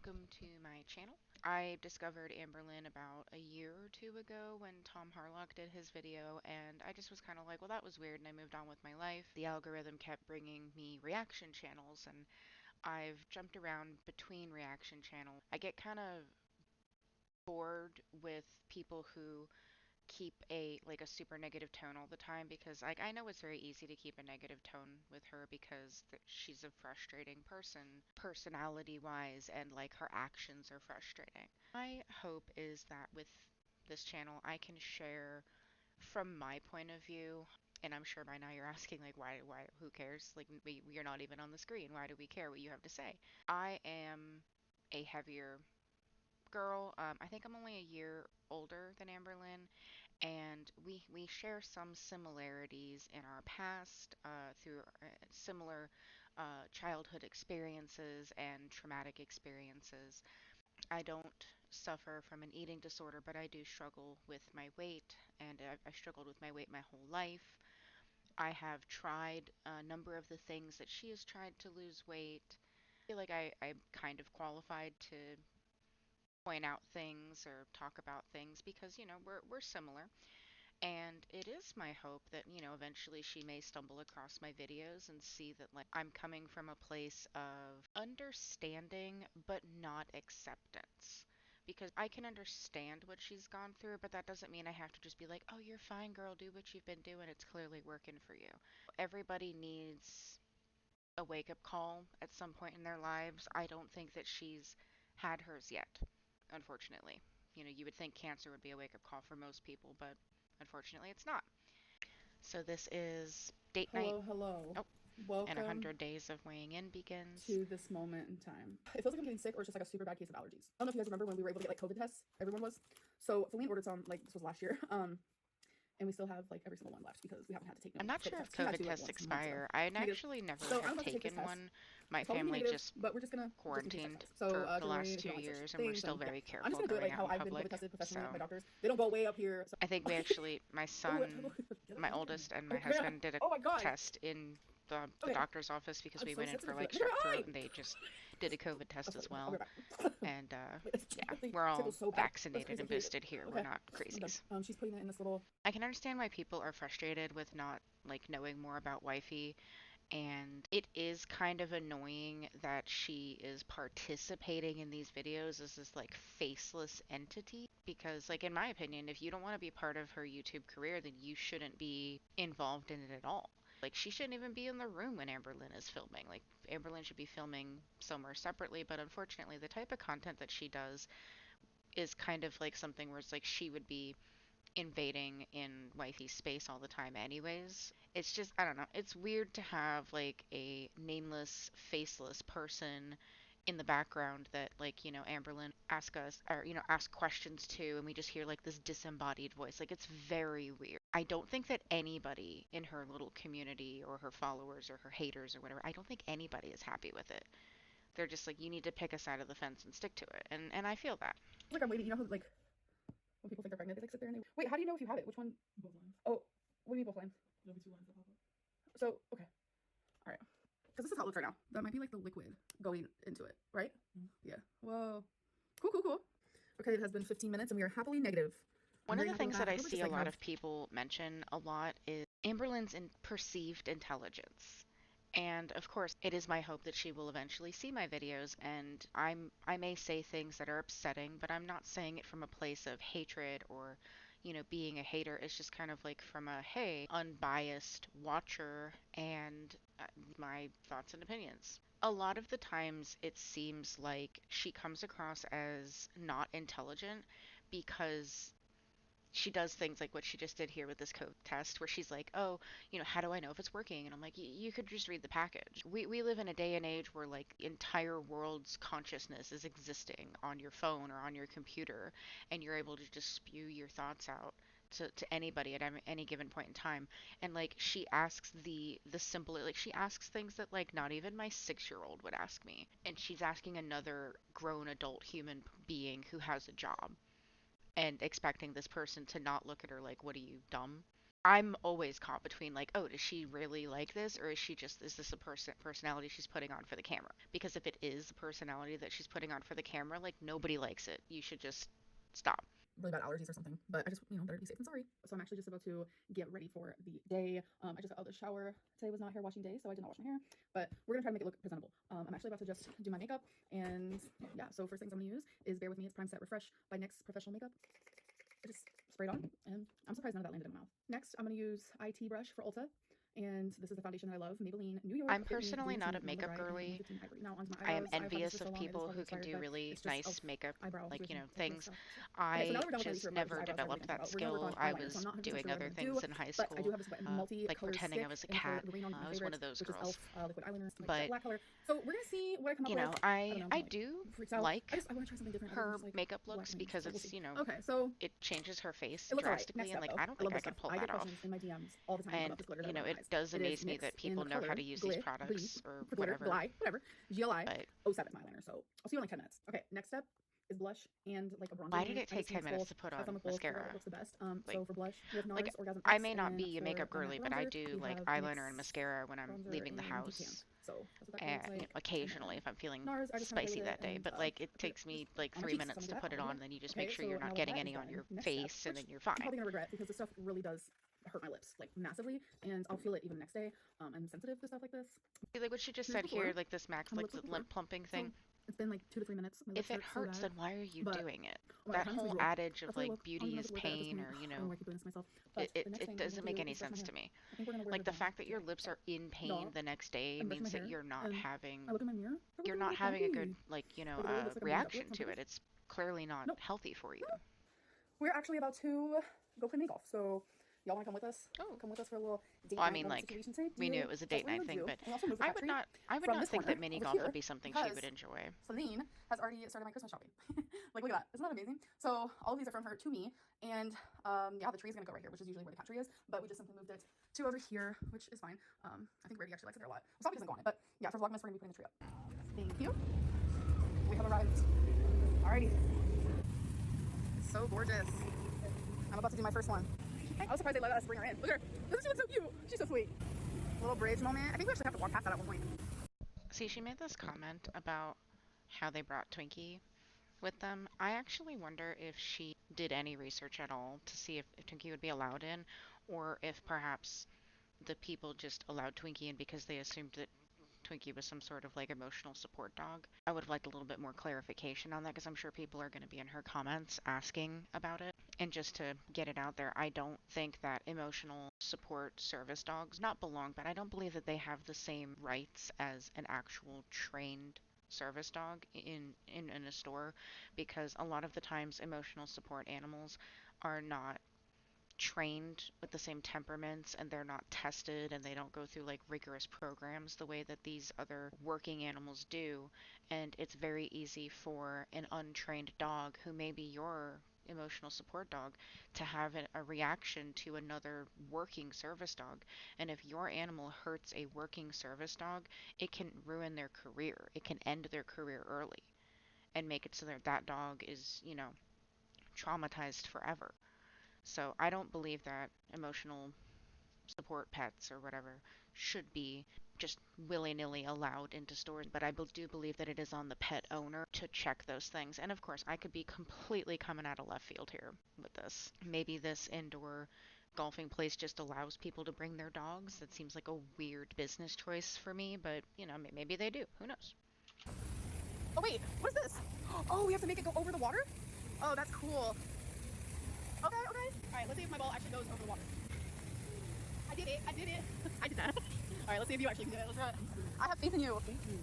welcome to my channel. I discovered Amberlynn about a year or two ago when Tom Harlock did his video, and I just was kind of like, well, that was weird, and I moved on with my life. The algorithm kept bringing me reaction channels, and I've jumped around between reaction channels. I get kind of bored with people who keep a super negative tone all the time because I know it's very easy to keep a negative tone with her because she's a frustrating person personality wise, and like her actions are frustrating. My hope is that with this channel I can share from my point of view, and I'm sure by now you're asking like why who cares, like we're not even on the screen, why do we care what you have to say? I am a heavier girl. I think I'm only a year older than Amberlynn, and we share some similarities in our past through similar childhood experiences and traumatic experiences. I don't suffer from an eating disorder, but I do struggle with my weight, and I've struggled with my weight my whole life. I have tried a number of the things that she has tried to lose weight. I feel like I'm kind of qualified to point out things or talk about things because, we're similar. And it is my hope that, eventually she may stumble across my videos and see that, like, I'm coming from a place of understanding but not acceptance. Because I can understand what she's gone through, but that doesn't mean I have to just be like, oh, you're fine, girl, do what you've been doing. It's clearly working for you. Everybody needs a wake up call at some point in their lives. I don't think that she's had hers yet, unfortunately. You would think cancer would be a wake up call for most people, but unfortunately it's not. So this is date night. Hello, hello. Oh, and Welcome 100 days of weighing in begins. to this moment in time. It feels like I'm getting sick or it's just like a super bad case of allergies. I don't know if you guys remember when we were able to get like COVID tests. Everyone was. So Feline ordered some, like this was last year. And we still have like every single one left because we haven't had to take no I'm not COVID sure if tests. We had COVID to like tests once months ago. expire. I Negative. actually never So I'm have about to take this taken test. one. My It's probably gonna be family negative, just but we're just in case test quarantined test. So for the get ready last if two you don't like years, certain and we're things. still And yeah, very I'm just careful gonna do it going like out how in I've been COVID public. tested So professionally. My doctors, they don't go way up here. So I think we actually, my oh, son, get up, my get up. oldest, and my Oh man. husband did a Oh my god. test in the Okay. doctor's office because I'm we so went in for sensitive to like it. strep throat, Hi. and they just did a COVID test as I'll be well. right back. And Wait, yeah, the we're all tickle's so bad. That's vaccinated crazy. and I hated it. boosted here. We're Okay, not I'm done. crazies. She's putting it in this little. I can understand why people are frustrated with not like knowing more about wifey, and it is kind of annoying that she is participating in these videos as this like faceless entity, because like in my opinion, if you don't want to be part of her YouTube career, then you shouldn't be involved in it at all. Like she shouldn't even be in the room when Amberlynn is filming. Like Amberlynn should be filming somewhere separately, but unfortunately the type of content that she does is kind of like something where it's like she would be invading in wifey's space all the time anyways. It's just, I don't know, it's weird to have like a nameless, faceless person in the background that, like, Amberlynn ask us, or ask questions to, and we just hear like this disembodied voice. Like it's very weird. I don't think that anybody in her little community or her followers or her haters or whatever, I don't think anybody is happy with it. They're just like, you need to pick a side of the fence and stick to it, and I feel that. Like I'm waiting. You know how like when people think they're pregnant, they like sit there and they wait. How do you know if you have it? Which one? Both lines. Oh, what do you mean both lines? There'll be two lines that pop up. So okay, all right. Because this is how it looks right now. That might be like the liquid going into it, right? Yeah. Whoa. Cool, cool, cool. Okay, it has been 15 minutes and we are happily negative. I'm One of very the happy with things that that. I We're see just a like lot have. of people mention a lot is Amberlynn's perceived intelligence. And of course, it is my hope that she will eventually see my videos, and I may say things that are upsetting, but I'm not saying it from a place of hatred or, being a hater. It's just kind of like from a hey, unbiased watcher, and my thoughts and opinions. A lot of the times it seems like she comes across as not intelligent because she does things like what she just did here with this code test, where she's like, oh, how do I know if it's working? And I'm like, you could just read the package. We live in a day and age where like the entire world's consciousness is existing on your phone or on your computer, and you're able to just spew your thoughts out to anybody at any given point in time. And like she asks the simple, like she asks things that like not even my 6-year-old would ask me, and she's asking another grown adult human being who has a job and expecting this person to not look at her like, what are you, dumb? I'm always caught between like, oh, does she really like this, or is this a personality she's putting on for the camera? Because if it is a personality that she's putting on for the camera, like nobody likes it. You should just stop. really bad allergies or something. But I just, better be safe than sorry. So I'm actually just about to get ready for the day. I just got out of the shower. Today was not hair washing day, so I did not wash my hair. But we're gonna try to make it look presentable. I'm actually about to just do my makeup, and yeah. So first things I'm gonna use is Bear With Me. It's Prime Set Refresh by NYX Professional Makeup. I just sprayed on, and I'm surprised none of that landed in my mouth. Next, I'm gonna use IT brush for Ulta. And this is the foundation that I love, Maybelline New York I'm Fit Me personally Dream not a Team Number makeup Bright in girly. 115 Ivory. Now onto my I am eyebrows. I've had this for envious so of long, it is people probably who can expired, do but really it's just nice makeup, eyebrow like, situation like this. things. Okay, so now I that we're done with my just least favorite part, which is never eyebrows, developed time to that we're gonna work skill. on I eyeliner. So I'm was not 100% doing sure what I'm other gonna do, things in high but I do school, have this multi like color pretending I stick was a in color cat. green on my I was one favorite, of those which is girls. e.l.f. Liquid eyeliner, like jet But, black color. So we're gonna see what I come up you with. know, I I, don't know, I'm I like do freaked out. like I want to try something different. her Just like makeup black looks wings, because so we'll it's, see. Okay, so it changes her face it looks alright. drastically, Next and up, like though, I don't I think love I this could stuff. pull I that get off. questions in my DMs all the time about And, this glitter that I wear on it my eyes. does It is amaze me NYX that in people the know how color to use these Glee products or for glitter, whatever. Gly, whatever, GLI But 07 eyeliner. So I'll see you in like 10 minutes. Okay, next step is blush and like a bronzer why did underneath. it I take just 10 mix minutes both. to put Have fun on with both. Figure out what mascara? looks the best. Like, So for blush, we have like NARS Orgasm I X, may and not then be a for makeup my matte girly, but I bronzer, do we like have eyeliner and NYX mascara when I'm bronzer leaving the in Pecan. house. So that's what that color looks You know, like. And occasionally then if I'm feeling NARS, I just kind of play spicy with it that day, and but like it I put it takes me just like on my 3 cheeks. So I'm minutes gonna to do that. put it I'll do on, that. and then you just make Okay, sure so you're now not that getting that is any on done, your next step, face, and which then you're I'm fine. probably gonna regret because this stuff really does hurt my lips like massively, and I'll feel it even the next day. I'm sensitive to stuff like this. See, like what she just Here's said before, here, like this max, how my like lips the look before. lip plumping So thing. it's been like 2 to 3 minutes. My lips If it hurt so hurts, bad, then why are you but doing it? oh my god, That I finally whole grew up. adage of That's really like woke. I don't beauty even know if is it's worth it at this pain, point. or I don't know why I keep doing this to myself. it, But it, the next it thing we're doesn't gonna make do any is brush my sense hair. to me. I think we're gonna wear Like lip the balm fact that your today. lips So are in y'all, pain the next day I'm brushing my means that hair, you're not and having I look in my mirror. I'm you're looking a not little having a good, plumpy. like, Like it really looks like a burned up reaction lips on to purpose. it. It's clearly not Nope. healthy for you. Nope. We're actually about to go play make off. So y'all want to come with us? Oh, Come with us for a little date well, I night mean, moment like, situation today. we knew Do it was a just date what we're night gonna thing, do. but We also moved the cat tree I would from not this think corner that mini over golf would here be something she because would enjoy. Celine has already started my Christmas shopping. Like, look at that. Isn't that amazing? So all of these are from her to me. And yeah, the tree is gonna go right here, which is usually where the cat tree is. But we just simply moved it to over here, which is fine. I think Brady actually likes it there a lot. Wasabi doesn't go on it, but yeah, for Vlogmas we're gonna be putting the tree up. Thank you. We have arrived. Alrighty. It's so gorgeous. I'm about to do my first one. I was surprised they let us bring her in. Look at her. Doesn't she look so cute? She's so sweet. Little bridge moment. I think we actually have to walk past that at one point. See, she made this comment about how they brought Twinkie with them. I actually wonder if she did any research at all to see if Twinkie would be allowed in, or if perhaps the people just allowed Twinkie in because they assumed that Twinkie was some sort of like emotional support dog. I would have liked a little bit more clarification on that because I'm sure people are going to be in her comments asking about it. And just to get it out there, I don't think that emotional support service dogs not belong, but I don't believe that they have the same rights as an actual trained service dog in a store, because a lot of the times emotional support animals are not trained with the same temperaments, and they're not tested, and they don't go through like rigorous programs the way that these other working animals do. And it's very easy for an untrained dog, who may be your emotional support dog, to have a reaction to another working service dog. And if your animal hurts a working service dog, it can ruin their career. It can end their career early and make it so that that dog is, traumatized forever. So I don't believe that emotional support pets or whatever should be just willy-nilly allowed into stores, but I do believe that it is on the pet owner to check those things. And of course, I could be completely coming out of left field here with this. Maybe this indoor golfing place just allows people to bring their dogs. That seems like a weird business choice for me, but maybe they do. Who knows? Oh wait, what is this? Oh, we have to make it go over the water? Oh, that's cool. Okay, okay. Alright, let's see if my ball actually goes over the water. I did it, I did it. I did that. Alright, let's see if you actually can do it. Let's try it. I have faith in you. Thank you.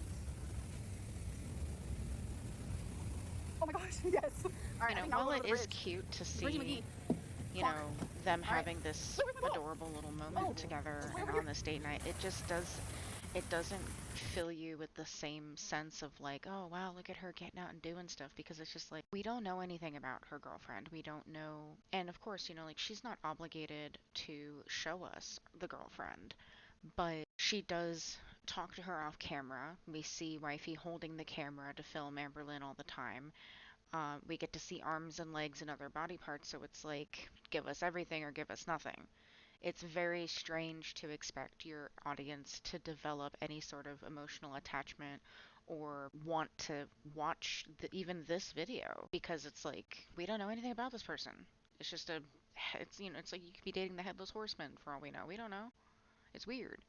Oh my gosh, yes. Alright, I think now While we'll it go over is the bridge. cute to Bridgie see, McGee. you Fuck. know, them All right. having this Wait, where's my ball? adorable little Oh, moment together it's way and over on here. this date night, it doesn't fill you with the same sense of like, oh wow, look at her getting out and doing stuff, because it's just like, we don't know anything about her girlfriend. We don't know. And of course, like, she's not obligated to show us the girlfriend, but she does talk to her off camera. We see Wifey holding the camera to film Amberlynn all the time. We get to see arms and legs and other body parts, so it's like, give us everything or give us nothing. It's very strange to expect your audience to develop any sort of emotional attachment or want to watch even this video because it's like we don't know anything about this person. It's just a it's it's like you could be dating the headless horseman for all we know. We don't know. It's weird.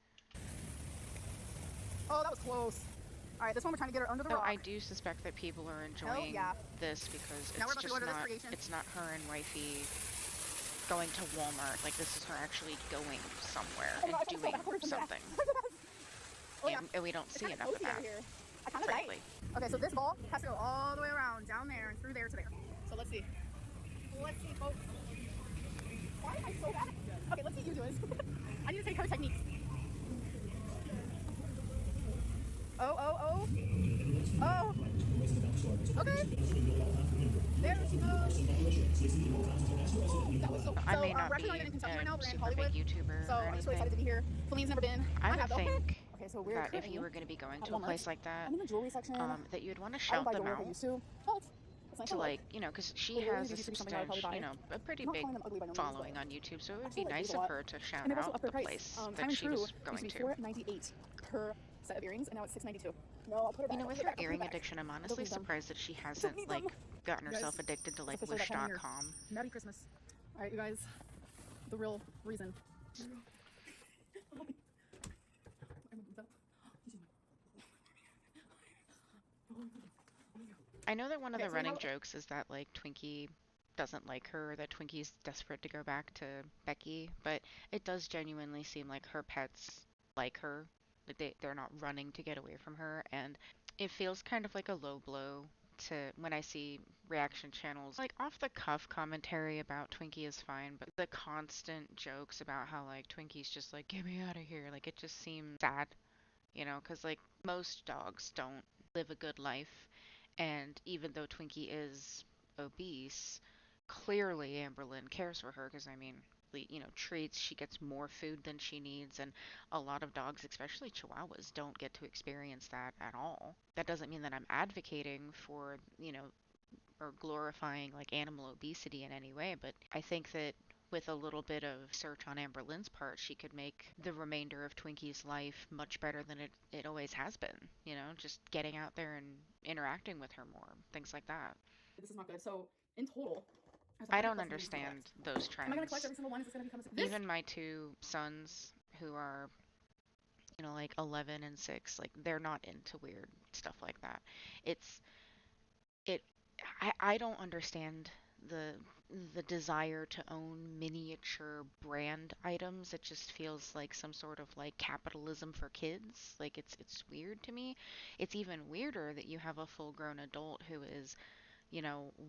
Oh, that was close. All right, this one we're trying to get her under the So I rock. do suspect that people are Hell enjoying yeah. this because Now we're about to go to this creation. it's not her and wifey going to Walmart. Like this is her actually going somewhere Oh my and God, I felt so doing bad for her from that. something. Oh yeah. And we don't It's see kind of enough of cozy over that, here. I kind of like. frankly. Okay, so this ball has to go all the way around, down there, and through there to there. So let's see. Let's see, folks. Why am I so bad? Okay, let's see you do it. I need to take her techniques. Oh, oh, oh. Oh. Okay. There she goes. That was so. I So may not we're actually not be even in Kentucky right a now. We're in super Hollywood. big YouTuber So or I'm just really excited to anything. be here. Feline's never been. I I would have though. think Okay, so we're that if you currently were going to be going at to a Walmart. place like that, I'm in the jewelry section. that you'd want to I don't shout buy them jewelry like I out used to, but it's nice to to look. like, because she The has roses a used to be something I would probably buy. a pretty I'm not big calling them ugly by no means, but following on YouTube, so it I would actually be like these nice a of lot. her to shout And they've also out upped the their price. place Time that and she True was used going to be to. $4.98 per set of earrings, and now it's $6.92. No, I'll put her back. I'll With put her her back. I'll put her earring back. addiction, I'm I don't honestly need them. surprised that she I don't hasn't need them. like gotten You guys, herself addicted to it's like officially that time of year. wish.com. Merry Christmas. All right, you guys. The real reason. I know that one of Okay, the so we running have. jokes is that like Twinkie doesn't like her, that Twinkie's desperate to go back to Becky, but it does genuinely seem like her pets like her, that they're not running to get away from her, and it feels kind of like a low blow to when I see reaction channels like off the cuff commentary about Twinkie is fine, but the constant jokes about how like Twinkie's just like get me out of here, like it just seems sad, because like most dogs don't live a good life. And even though Twinkie is obese, clearly Amberlynn cares for her because, I mean, treats, she gets more food than she needs. And a lot of dogs, especially Chihuahuas, don't get to experience that at all. That doesn't mean that I'm advocating for, or glorifying like animal obesity in any way, but I think that with a little bit of search on Amberlynn's part, she could make the remainder of Twinkie's life much better than it always has been. Just getting out there and interacting with her more, things like that. This is not good. So in total, there's I 100 don't plus ingredients to understand collect. those Am I gonna collect trends. every single one? Is this gonna become this? Even my two sons, who are, like 11 and 6, like they're not into weird stuff like that. It's it I don't understand the the desire to own miniature brand items. It just feels like some sort of like capitalism for kids. Like it's weird to me. It's even weirder that you have a full-grown adult who is,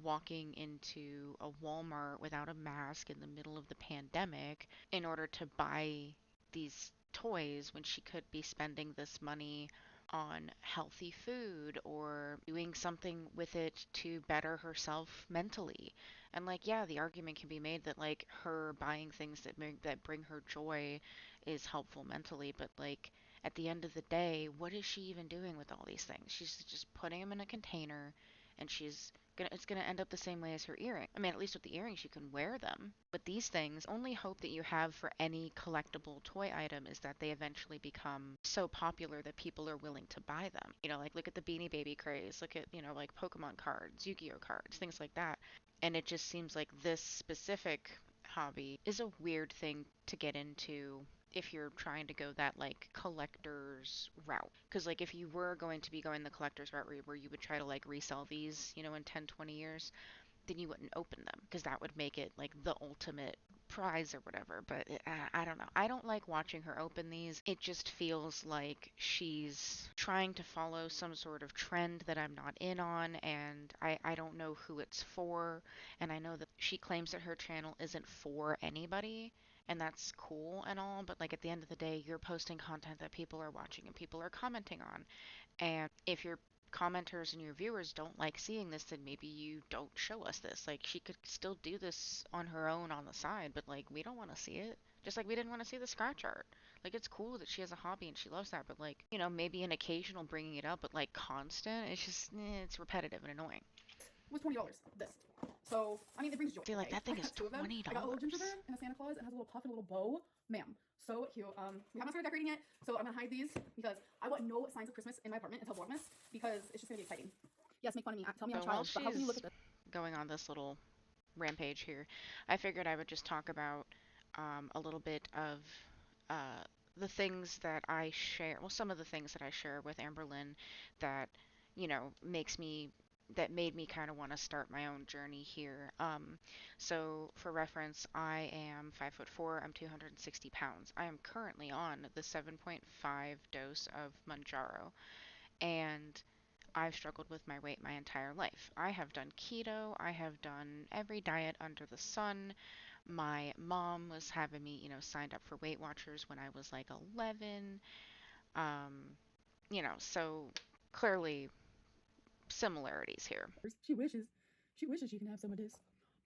walking into a Walmart without a mask in the middle of the pandemic in order to buy these toys when she could be spending this money on healthy food or doing something with it to better herself mentally. And like, yeah, the argument can be made that like her buying things that bring her joy is helpful mentally, but like at the end of the day, what is she even doing with all these things? She's just putting them in a container and it's gonna end up the same way as her earring. I mean, at least with the earrings you can wear them. But these things, only hope that you have for any collectible toy item is that they eventually become so popular that people are willing to buy them. Like look at the Beanie Baby craze, look at, like Pokemon cards, Yu-Gi-Oh cards, things like that. And it just seems like this specific hobby is a weird thing to get into if you're trying to go that like collector's route, because like if you were going to be going the collector's route where you would try to like resell these, in 10, 20 years, then you wouldn't open them because that would make it like the ultimate prize or whatever. But I don't know. I don't like watching her open these. It just feels like she's trying to follow some sort of trend that I'm not in on, and I don't know who it's for. And I know that she claims that her channel isn't for anybody, and that's cool and all, but like at the end of the day, you're posting content that people are watching and people are commenting on. And if your commenters and your viewers don't like seeing this, then maybe you don't show us this. Like she could still do this on her own on the side, but like we don't want to see it. Just like we didn't want to see the scratch art. Like it's cool that she has a hobby and she loves that, but like, maybe an occasional bringing it up, but like constant, it's just it's repetitive and annoying. was $20. This. So, I mean, it brings joy. See, like Okay, that I thing is got two of them. I got a little $20. gingerbread and a Santa Claus, and has a little puff and a little bow. Ma'am, so cute. We haven't started decorating yet, so I'm gonna hide these because I want no signs of Christmas in my apartment until Vlogmas because it's just gonna be exciting. Yes, make fun of me. Tell me I'm So a while child, but how can you look she's at this? going on this little rampage here, I figured I would just talk about a little bit of uh, the things that I share. Well, some of the things that I share with Amberlynn that, that made me kind of want to start my own journey here. So for reference, I am 5'4". I'm 260 pounds. I am currently on the 7.5 dose of Manjaro, and I've struggled with my weight my entire life. I have done keto, I have done every diet under the sun. My mom was having me, signed up for Weight Watchers when I was like 11. Um, so clearly similarities here. She wishes. She wishes she can have some of this.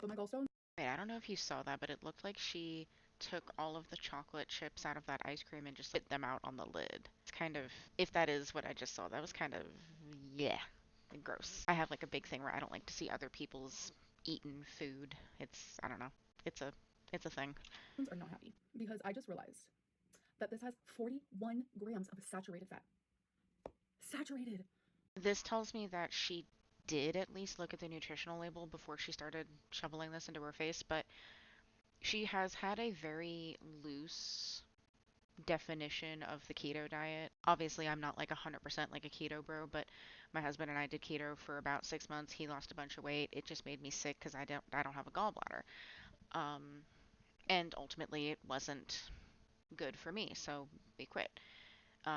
But my gallstone. Wait, I don't know if you saw that, but it looked like she took all of the chocolate chips out of that ice cream and just spit them out on the lid. It's kind of, if that is what I just saw, that was kind of, yeah, gross. I have like a big thing where I don't like to see other people's eaten food. I don't know. It's a, it's a thing. Are not happy because I just realized that this has 41 grams of saturated fat. Saturated. This tells me that she did at least look at the nutritional label before she started shoveling this into her face, but she has had a very loose definition of the keto diet. Obviously, I'm not like 100% like a keto bro, but my husband and I did keto for about 6 months. He lost a bunch of weight. It just made me sick because I don't have a gallbladder. Um, and ultimately, it wasn't good for me, so we quit.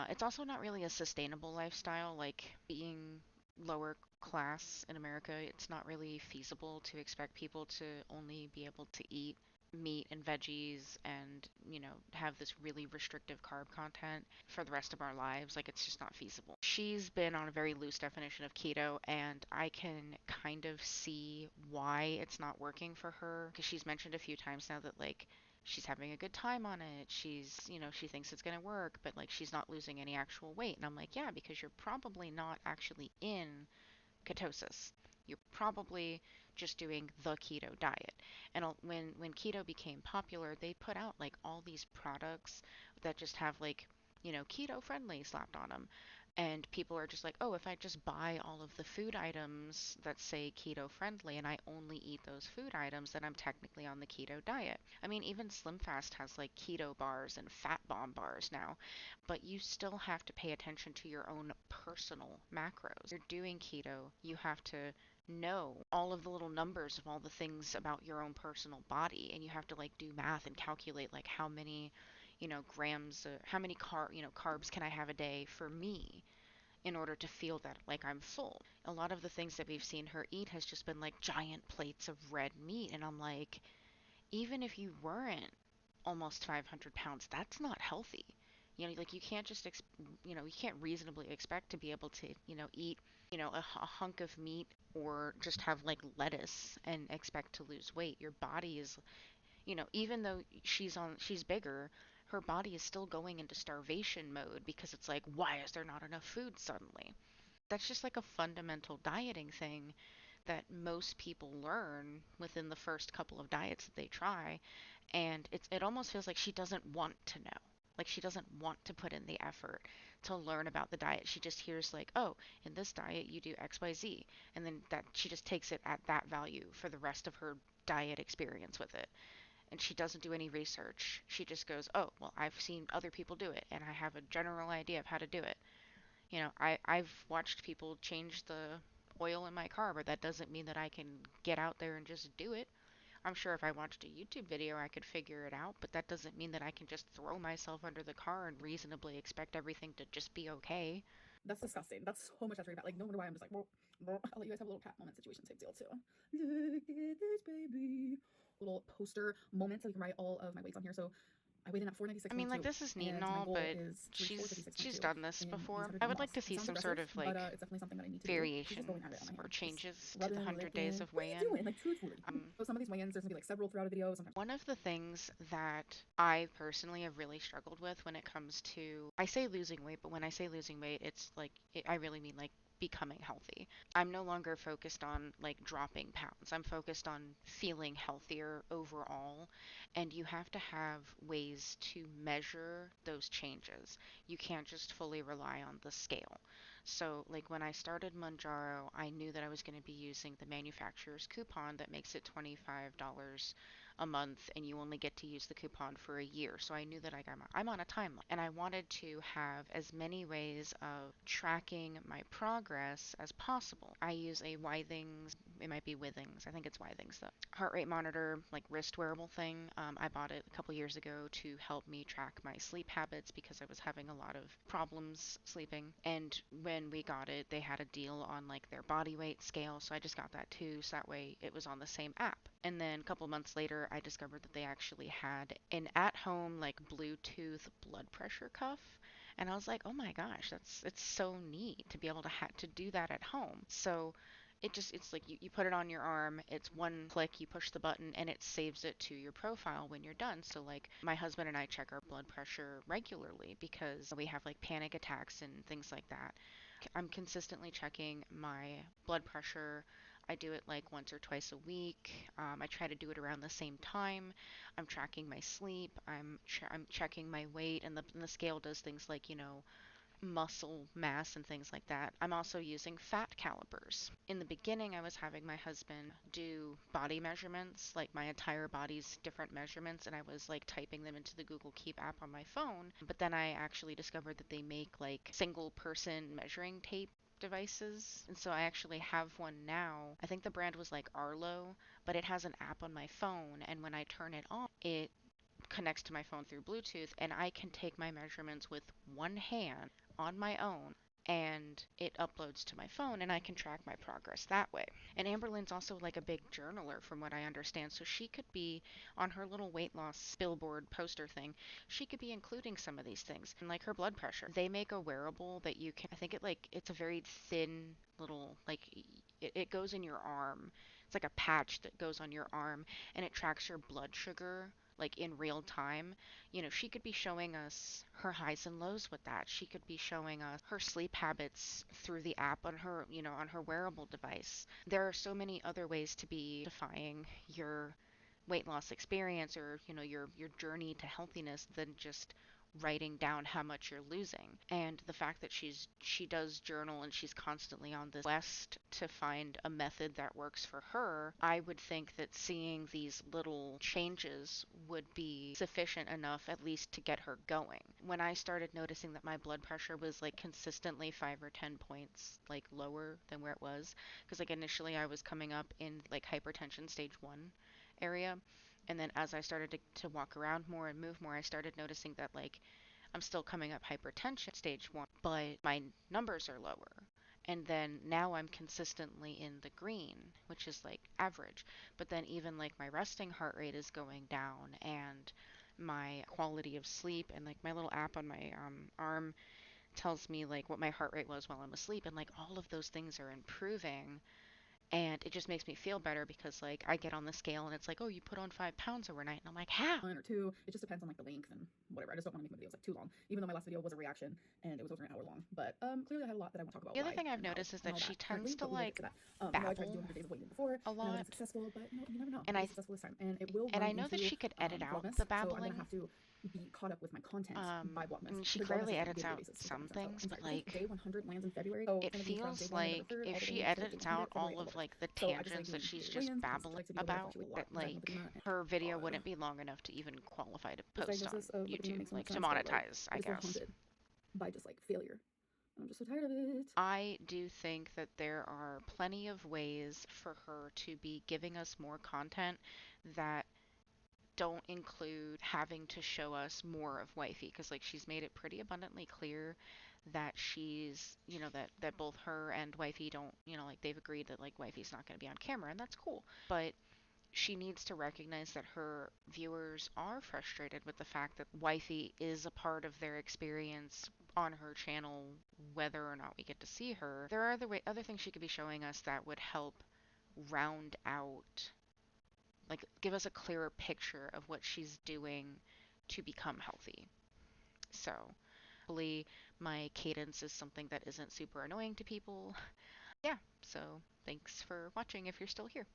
It's also not really a sustainable lifestyle. Like being lower class in America, it's not really feasible to expect people to only be able to eat meat and veggies and, have this really restrictive carb content for the rest of our lives. Like, it's just not feasible. She's been on a very loose definition of keto, and I can kind of see why it's not working for her because she's mentioned a few times now that, like, she's having a good time on it. She thinks it's going to work, but like she's not losing any actual weight. And I'm like, yeah, because you're probably not actually in ketosis. You're probably just doing the keto diet. And when keto became popular, they put out like all these products that just have like, keto friendly slapped on them. And people are just like, oh, if I just buy all of the food items that say keto friendly and I only eat those food items, then I'm technically on the keto diet. I mean, even SlimFast has like keto bars and fat bomb bars now, but you still have to pay attention to your own personal macros. If you're doing keto, you have to know all of the little numbers of all the things about your own personal body, and you have to like do math and calculate like how many grams, how many carbs can I have a day for me in order to feel that like I'm full. A lot of the things that we've seen her eat has just been like giant plates of red meat, and I'm like, even if you weren't almost 500 pounds, that's not healthy. Like you can't just, you can't reasonably expect to be able to, eat, a hunk of meat or just have like lettuce and expect to lose weight. Your body is, even though she's bigger, her body is still going into starvation mode because it's like, why is there not enough food suddenly? That's just like a fundamental dieting thing that most people learn within the first couple of diets that they try, and it almost feels like she doesn't want to know. Like she doesn't want to put in the effort to learn about the diet. She just hears like, oh, in this diet you do XYZ, and then that she just takes it at that value for the rest of her diet experience with it. And she doesn't do any research. She just goes, oh, well, I've seen other people do it, and I have a general idea of how to do it. I've watched people change the oil in my car, but that doesn't mean that I can get out there and just do it. I'm sure if I watched a YouTube video, I could figure it out, but that doesn't mean that I can just throw myself under the car and reasonably expect everything to just be okay. That's disgusting. That's so much saturated fat. Like, no wonder why I'm just like, I'll let you guys have a little cat moment situation type deal too. Look at this baby. Little poster moment so you can write all of my weights on here. So I weighed in at I mean, like 496.2, this is neat and and my all, goal but is to reach she's 456.2 done this in these before. 100 I pound would like loss. to It see sounds some aggressive, sort of but like it's definitely something that I need to do. She's just rolling her on variations my or hand, just changes to the rubbing, 100 days licking. of What are you weigh-in. doing? Like, truthfully. So some of these weigh-ins, there's gonna be like several throughout a video. Sometimes One of the things that I personally have really struggled with when it comes to, I say losing weight, but when I say losing weight, it's like, I really mean like becoming healthy. I'm no longer focused on like dropping pounds. I'm focused on feeling healthier overall. And you have to have ways to measure those changes. You can't just fully rely on the scale. So, like when I started Manjaro, I knew that I was going to be using the manufacturer's coupon that makes it $25 a month, and you only get to use the coupon for a year. So I knew that I'm on a timeline, and I wanted to have as many ways of tracking my progress as possible. I use a Withings, it might be Withings, I think it's Withings though, heart rate monitor, like wrist wearable thing. I bought it a couple years ago to help me track my sleep habits because I was having a lot of problems sleeping. And when we got it, they had a deal on like their body weight scale, so I just got that too, so that way it was on the same app. And then a couple months later, I discovered that they actually had an at-home like Bluetooth blood pressure cuff. And I was like, "Oh my gosh, it's so neat to be able to do that at home." So it's like you put it on your arm, it's one click, you push the button, and it saves it to your profile when you're done. So like my husband and I check our blood pressure regularly because we have like panic attacks and things like that. I'm consistently checking my blood pressure. I do it like once or twice a week. I try to do it around the same time. I'm tracking my sleep. I'm checking my weight, and the scale does things like muscle mass and things like that. I'm also using fat calipers. In the beginning, I was having my husband do body measurements, like my entire body's different measurements, and I was like typing them into the Google Keep app on my phone. But then I actually discovered that they make like single person measuring tape devices. And so I actually have one now. I think the brand was like Arlo, but it has an app on my phone, and when I turn it on, it connects to my phone through Bluetooth, and I can take my measurements with one hand on my own, and it uploads to my phone, and I can track my progress that way. And Amberlynn's also like a big journaler from what I understand, so she could be on her little weight loss billboard poster thing, she could be including some of these things. And like her blood pressure, they make a wearable that you can, I think it's a very thin little, like it goes in your arm. It's like a patch that goes on your arm, and it tracks your blood sugar like in real time. She could be showing us her highs and lows with that. She could be showing us her sleep habits through the app on her, on her wearable device. There are so many other ways to be defying your weight loss experience, or your journey to healthiness, than just writing down how much you're losing. And the fact that she does journal, and she's constantly on this quest to find a method that works for her, I would think that seeing these little changes would be sufficient enough at least to get her going. When I started noticing that my blood pressure was like consistently 5 or 10 points like lower than where it was, because like initially I was coming up in like hypertension stage 1 area, and then as I started to walk around more and move more, I started noticing that like I'm still coming up hypertension stage 1, but my numbers are lower. And then now I'm consistently in the green, which is like average. But then even like my resting heart rate is going down, and my quality of sleep, and like my little app on my arm tells me like what my heart rate was while I'm asleep, and like all of those things are improving. And it just makes me feel better because like I get on the scale and it's like, oh, you put on 5 pounds overnight, and I'm like, how? One or two. It just depends on like the length and whatever. I just don't want to make my videos like too long. Even though my last video was a reaction and it was over an hour long. But clearly I had a lot that I want to talk about The other why thing I've and how noticed is and that all that she tends currently. to But we will get like to that. I tried to do babble 100 days of weight before a and I wasn't lot, successful. But you never know. and Maybe successful this time. And it will I run know that into she could edit out Vlogmas. the So I'm gonna babbling. have to be caught up with my content by Vlogmas And she because Vlogmas clearly is like edits day-to-day out basis. If that some makes sense. So things, I'm but sorry. I think like day 100 lands in February. So it's it gonna be from day feels 1 November like 3rd if all the she way until day edits out 100 February all 11th. of like the So I just like tangents that doing she's daily just lands because I babbling like to be able to about, fluctuate a lot that because I have like lipedema. her video God. wouldn't be long enough to even qualify to This post on diagnosis of lipedema YouTube, makes so much like to sense, but like monetize, I I just feel guess. haunted by just like failure. And I'm just so tired of it. I do think that there are plenty of ways for her to be giving us more content that don't include having to show us more of wifey, because like she's made it pretty abundantly clear that she's, that both her and wifey don't, like they've agreed that like wifey's not going to be on camera, and that's cool. But she needs to recognize that her viewers are frustrated with the fact that wifey is a part of their experience on her channel, whether or not we get to see her. There are other things she could be showing us that would help round out, like give us a clearer picture of what she's doing to become healthy. So hopefully my cadence is something that isn't super annoying to people. Yeah, so thanks for watching if you're still here.